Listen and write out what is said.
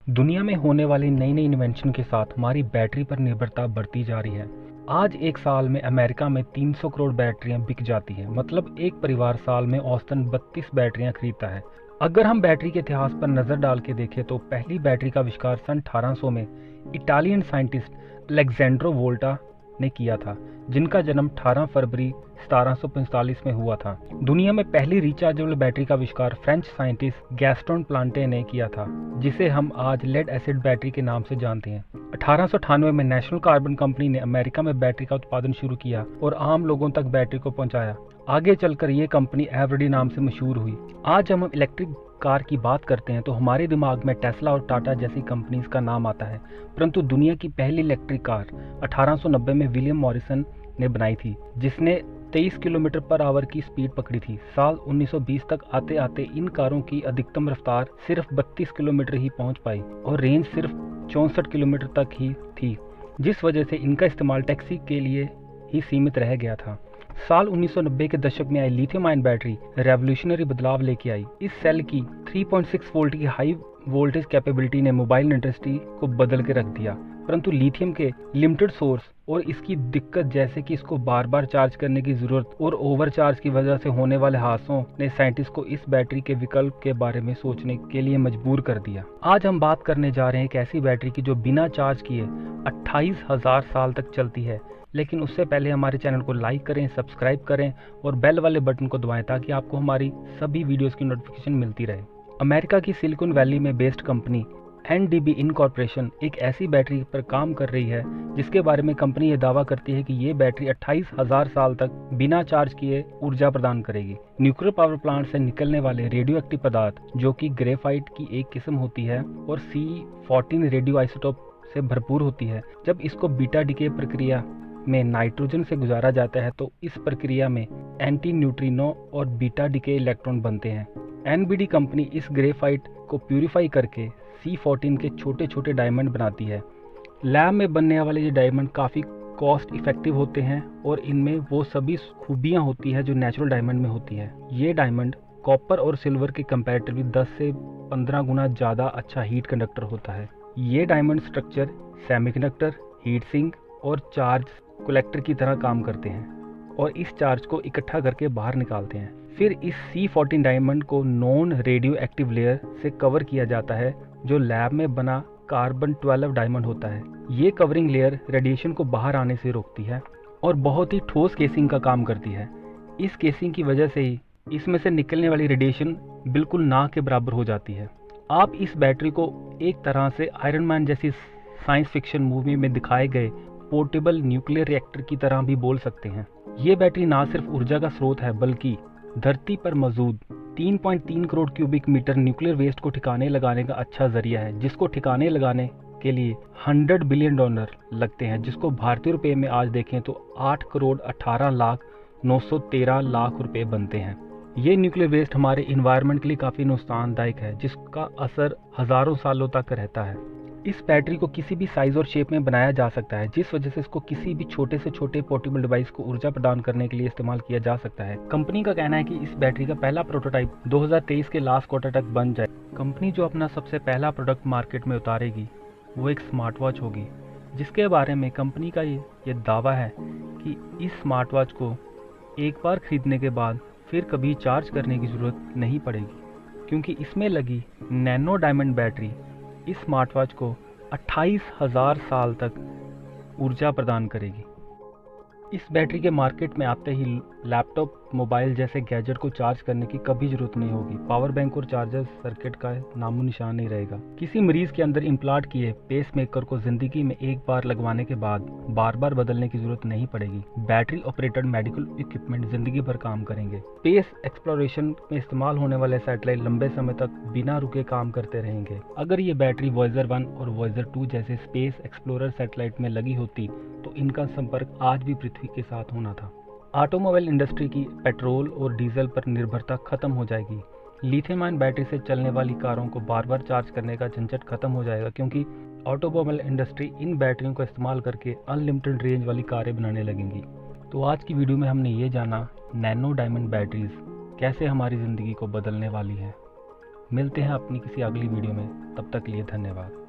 दुनिया में होने वाली नई नई इन्वेंशन के साथ हमारी बैटरी पर निर्भरता बढ़ती जा रही है। आज एक साल में अमेरिका में 300 करोड़ बैटरियां बिक जाती हैं। मतलब एक परिवार साल में औसतन 32 बैटरियां खरीदता है। अगर हम बैटरी के इतिहास पर नजर डाल के देखें तो पहली बैटरी का आविष्कार सन 1800 में इटालियन साइंटिस्ट अलेक्जेंड्रो वोल्टा ने किया था, जिनका जन्म 18 फरवरी 1745 में हुआ था। दुनिया में पहली रिचार्जेबल बैटरी का आविष्कार फ्रेंच साइंटिस्ट गैस्टोन प्लांटे ने किया था, जिसे हम आज लेड एसिड बैटरी के नाम से जानते हैं। 1898 में नेशनल कार्बन कंपनी ने अमेरिका में बैटरी का उत्पादन शुरू किया और आम लोगों तक बैटरी को पहुंचाया। आगे चलकर ये कंपनी एवरेडी नाम से मशहूर हुई। आज हम इलेक्ट्रिक कार की बात करते हैं तो हमारे दिमाग में टेस्ला और टाटा जैसी कंपनीज का नाम आता है, परंतु दुनिया की पहली इलेक्ट्रिक कार 1890 में विलियम मॉरिसन ने बनाई थी, जिसने 23 किलोमीटर पर आवर की स्पीड पकड़ी थी। साल 1920 तक आते आते इन कारों की अधिकतम रफ्तार सिर्फ 32 किलोमीटर ही पहुंच पाई और रेंज सिर्फ 64 किलोमीटर तक ही थी, जिस वजह से इनका इस्तेमाल टैक्सी के लिए ही सीमित रह गया था। साल 1990 के दशक में आई लिथियम आयन बैटरी रेवोल्यूशनरी बदलाव लेके आई। इस सेल की 3.6 वोल्ट की हाई वोल्टेज कैपेबिलिटी ने मोबाइल इंडस्ट्री को बदल के रख दिया, परंतु लिथियम के लिमिटेड सोर्स और इसकी दिक्कत जैसे कि इसको बार बार चार्ज करने की जरूरत और ओवरचार्ज की वजह से होने वाले हादसों ने साइंटिस्ट को इस बैटरी के विकल्प के बारे में सोचने के लिए मजबूर कर दिया। आज हम बात करने जा रहे हैं एक ऐसी बैटरी की जो बिना चार्ज किए 28,000 साल तक चलती है। लेकिन उससे पहले हमारे चैनल को लाइक करें, सब्सक्राइब करें और बेल वाले बटन को दबाएं ताकि आपको हमारी सभी वीडियोस की नोटिफिकेशन मिलती रहे। अमेरिका की सिलिकॉन वैली में बेस्ड कंपनी NDB इनकॉर्पोरेशन एक ऐसी बैटरी पर काम कर रही है जिसके बारे में कंपनी ये दावा करती है कि ये बैटरी 28,000 साल तक बिना चार्ज किए ऊर्जा प्रदान करेगी। न्यूक्लियर पावर प्लांट से निकलने वाले रेडियो एक्टिव पदार्थ, जो कि ग्रेफाइट की एक किस्म होती है और C14 रेडियो आइसोटोप से भरपूर होती है, जब इसको बीटा डिके प्रक्रिया में नाइट्रोजन से गुजारा जाता है तो इस प्रक्रिया में एंटी न्यूट्रिनो और बीटा डिके इलेक्ट्रॉन बनते हैं। NBD कंपनी इस ग्रेफाइट को प्यूरिफाई करके C14 के छोटे छोटे डायमंड बनाती है। लैब में बनने वाले ये डायमंड काफ़ी कॉस्ट इफेक्टिव होते हैं और इनमें वो सभी खूबियाँ होती हैं जो नेचुरल डायमंड में होती हैं। ये डायमंड कॉपर और सिल्वर के कंपैरेटिवली 10 से 15 गुना ज़्यादा अच्छा हीट कंडक्टर होता है। ये diamond structure semiconductor, heat sink और चार्ज कलेक्टर की तरह काम करते हैं और इस चार्ज को इकट्ठा करके बाहर निकालते हैं। फिर इस C14 डायमंड को नॉन रेडियो एक्टिव लेयर से कवर किया जाता है, जो लैब में बना कार्बन 12 डायमंड होता है। ये कवरिंग लेयर रेडिएशन को बाहर आने से रोकती है और बहुत ही ठोस केसिंग का काम करती है। इस केसिंग की वजह से ही इसमें से निकलने वाली रेडिएशन बिल्कुल ना के बराबर हो जाती है। आप इस बैटरी को एक तरह से आयरन मैन जैसी साइंस फिक्शन मूवी में दिखाए गए पोर्टेबल न्यूक्लियर रिएक्टर की तरह भी बोल सकते हैं। ये बैटरी ना सिर्फ ऊर्जा का स्रोत है, बल्कि धरती पर मौजूद 3.3 crore cubic metre nuclear waste को ठिकाने लगाने का अच्छा जरिया है, जिसको ठिकाने लगाने के लिए $100 बिलियन लगते हैं, जिसको भारतीय रुपए में आज देखें तो 8 करोड़ 18 लाख 913 लाख रुपए बनते हैं। ये न्यूक्लियर वेस्ट हमारे इन्वायरमेंट के लिए काफ़ी नुकसानदायक है, जिसका असर हज़ारों सालों तक रहता है। इस बैटरी को किसी भी साइज और शेप में बनाया जा सकता है, जिस वजह से इसको किसी भी छोटे से छोटे पोर्टेबल डिवाइस को ऊर्जा प्रदान करने के लिए इस्तेमाल किया जा सकता है। कंपनी का कहना है कि इस बैटरी का पहला प्रोटोटाइप 2023 के लास्ट क्वार्टर तक बन जाए। कंपनी जो अपना सबसे पहला प्रोडक्ट मार्केट में उतारेगी वो एक स्मार्ट वॉच होगी, जिसके बारे में कंपनी का ये दावा है कि इस स्मार्ट वॉच को एक बार खरीदने के बाद फिर कभी चार्ज करने की ज़रूरत नहीं पड़ेगी, क्योंकि इसमें लगी नैनो डायमंड बैटरी इस स्मार्ट वॉच को 28,000 साल तक ऊर्जा प्रदान करेगी। इस बैटरी के मार्केट में आते ही लैपटॉप, मोबाइल जैसे गैजेट को चार्ज करने की कभी जरूरत नहीं होगी। पावर बैंक और चार्जर सर्किट का नामो निशान नहीं रहेगा। किसी मरीज के अंदर इम्प्लांट किए पेसमेकर को जिंदगी में एक बार लगवाने के बाद बार बार बदलने की जरूरत नहीं पड़ेगी। बैटरी ऑपरेटेड मेडिकल इक्विपमेंट जिंदगी भर काम करेंगे। स्पेस एक्सप्लोरेशन में इस्तेमाल होने वाले सैटेलाइट लंबे समय तक बिना रुके काम करते रहेंगे। अगर ये बैटरी वॉयजर 1 और वॉयजर 2 जैसे स्पेस एक्सप्लोरर सैटेलाइट में लगी होती तो इनका संपर्क आज भी पृथ्वी के साथ होना था। ऑटोमोबाइल इंडस्ट्री की पेट्रोल और डीजल पर निर्भरता खत्म हो जाएगी। लिथियम आयन बैटरी से चलने वाली कारों को बार बार चार्ज करने का झंझट खत्म हो जाएगा, क्योंकि ऑटोमोबाइल इंडस्ट्री इन बैटरियों का इस्तेमाल करके अनलिमिटेड रेंज वाली कारें बनाने लगेंगी। तो आज की वीडियो में हमने ये जाना नैनो डायमंड बैटरीज कैसे हमारी ज़िंदगी को बदलने वाली है। मिलते हैं अपनी किसी अगली वीडियो में, तब तक के लिए धन्यवाद।